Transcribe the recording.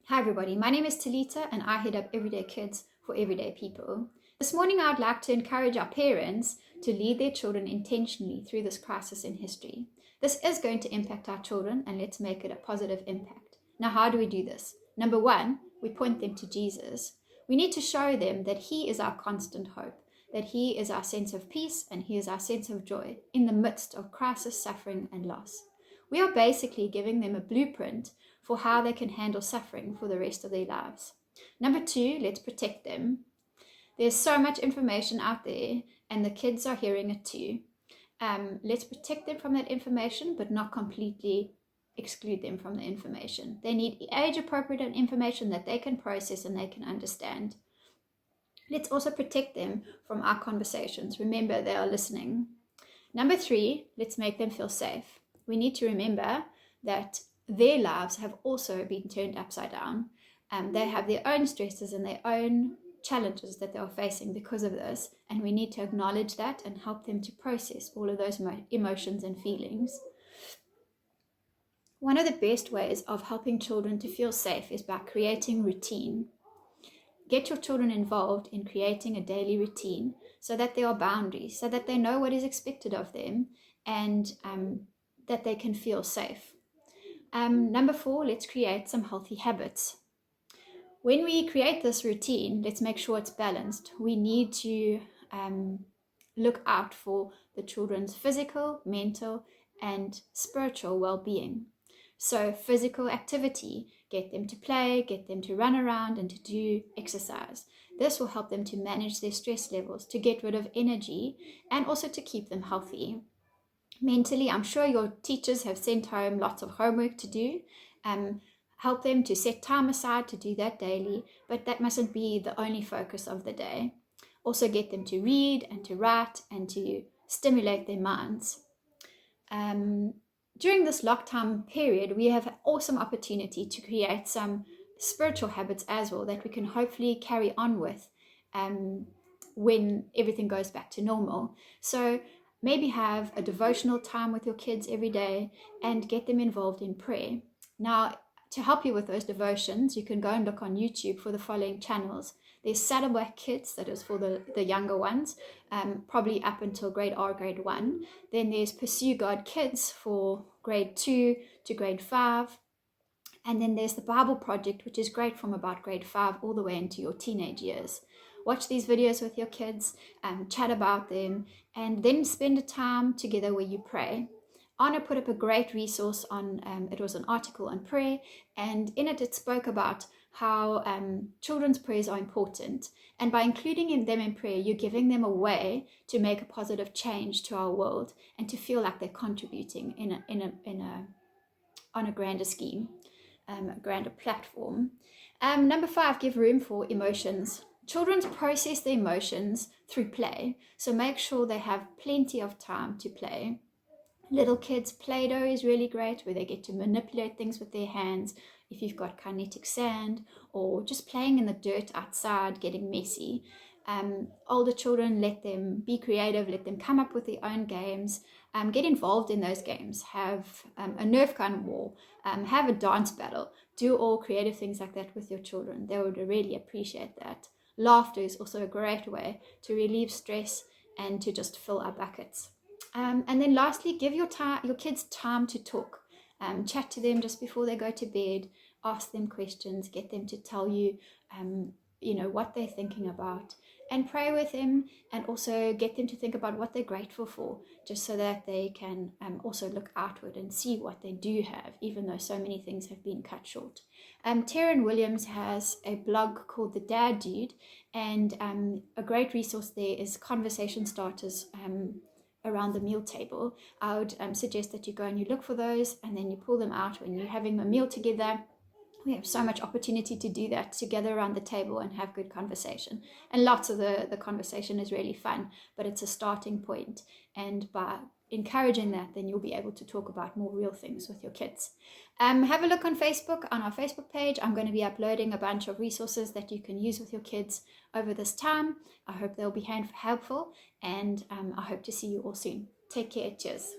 Hi everybody, my name is Talitha and I head up Everyday Kids for Everyday People. This morning I would like to encourage our parents to lead their children intentionally through this crisis in history. This is going to impact our children and let's make it a positive impact. Now, how do we do this? Number one, we point them to Jesus. We need to show them that He is our constant hope, that He is our sense of peace and He is our sense of joy in the midst of crisis, suffering and loss. We are basically giving them a blueprint for how they can handle suffering for the rest of their lives. Number two, let's protect them. There's so much information out there and the kids are hearing it too. Let's protect them from that information, but not completely exclude them from the information. They need age-appropriate information that they can process and they can understand. Let's also protect them from our conversations. Remember, they are listening. Number three, let's make them feel safe. We need to remember that their lives have also been turned upside down. They have their own stresses and their own challenges that they are facing because of this, and we need to acknowledge that and help them to process all of those emotions and feelings. One of the best ways of helping children to feel safe is by creating routine. Get your children involved in creating a daily routine so that there are boundaries, so that they know what is expected of them and that they can feel safe. Number four, let's create some healthy habits. When we create this routine, let's make sure it's balanced. We need to look out for the children's physical, mental, and spiritual well-being. So physical activity, get them to play, get them to run around and to do exercise. This will help them to manage their stress levels, to get rid of energy, and also to keep them healthy. Mentally, I'm sure your teachers have sent home lots of homework to do. Help them to set time aside to do that daily, but that mustn't be the only focus of the day. Also get them to read and to write and to stimulate their minds. During this lockdown period, we have an awesome opportunity to create some spiritual habits as well that we can hopefully carry on with when everything goes back to normal. So maybe have a devotional time with your kids every day and get them involved in prayer. Now, to help you with those devotions, you can go and look on YouTube for the following channels. There's Saddleback Kids, that is for the younger ones, probably up until grade R, grade 1. Then there's Pursue God Kids for grade 2 to grade 5. And then there's the Bible Project, which is great from about grade 5 all the way into your teenage years. Watch these videos with your kids, chat about them, and then spend a time together where you pray. Anna put up a great resource on, it was an article on prayer, and in it spoke about how children's prayers are important. And by including them in prayer, you're giving them a way to make a positive change to our world and to feel like they're contributing on a grander scheme, a grander platform. Number 5, give room for emotions. Children process their emotions through play, so make sure they have plenty of time to play. Little kids, Play-Doh is really great, where they get to manipulate things with their hands. If you've got kinetic sand, or just playing in the dirt outside, getting messy. Older children, let them be creative, let them come up with their own games, get involved in those games, have a Nerf gun war, have a dance battle, do all creative things like that with your children. They would really appreciate that. Laughter is also a great way to relieve stress and to just fill our buckets. And then lastly, give your kids time to talk. Chat to them just before they go to bed, ask them questions, get them to tell you, what they're thinking about, and pray with them, and also get them to think about what they're grateful for, just so that they can also look outward and see what they do have, even though so many things have been cut short. Taryn Williams has a blog called The Dad Dude, and a great resource there is conversation starters around the meal table. I would suggest that you go and you look for those, and then you pull them out when you're having a meal together. We have so much opportunity to do that, to gather around the table and have good conversation. And lots of the conversation is really fun, but it's a starting point. And by encouraging that, then you'll be able to talk about more real things with your kids. Have a look on Facebook, on our Facebook page. I'm going to be uploading a bunch of resources that you can use with your kids over this time. I hope they'll be helpful, and I hope to see you all soon. Take care. Cheers.